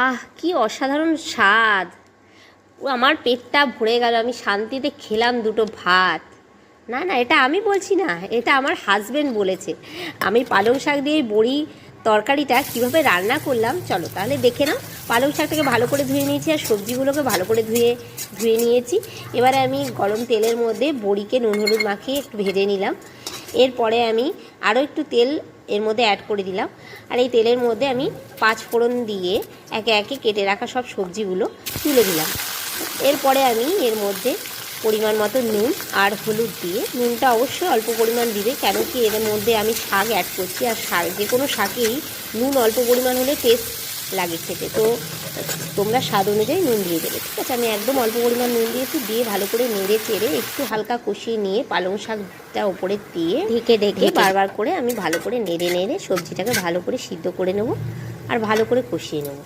আহ কি অসাধারণ স্বাদ! ও আমার পেটটা ভরে গেল, আমি শান্তিতে খেলাম দুটো ভাত। না না, এটা আমি বলছি না, এটা আমার হাজবেন্ড বলেছে। আমি পালং শাক দিয়ে বড়ি তরকারিটা কীভাবে রান্না করলাম চলো তাহলে দেখে নাও। পালং শাকটাকে ভালো করে ধুয়ে নিয়েছি আর সবজিগুলোকে ভালো করে ধুয়ে নিয়েছি। এবারে আমি গরম তেলের মধ্যে বড়িকে নুন হলুদ মাখিয়ে একটু ভেজে নিলাম। এরপরে আমি আরও একটু তেল এর মধ্যে অ্যাড করে দিলাম। আর এই তেলের মধ্যে আমি 5 ফোড়ন দিয়ে একে একে কেটে রাখা সব সবজিগুলো তুলে দিলাম। এরপরে আমি এর মধ্যে পরিমাণ মতো নুন আর হলুদ দিয়ে, নুনটা অবশ্যই অল্প পরিমাণ দিবে, কেন কি এর মধ্যে আমি শাক অ্যাড করছি, আর শাক যে কোনো শাকেই নুন অল্প পরিমাণ হলে টেস্ট লাগে খেতে। তো তোমরা স্বাদ অনুযায়ী নুন দিয়ে দেবে, ঠিক আছে। আমি একদম অল্প পরিমাণ নুন দিয়েছি, দিয়ে ভালো করে নেড়ে চেড়ে একটু হালকা কষিয়ে নিয়ে পালং শাকটা ওপরে দিয়ে ঢেকে বারবার করে আমি ভালো করে নেড়ে সবজিটাকে ভালো করে সিদ্ধ করে নেব আর ভালো করে কষিয়ে নেব।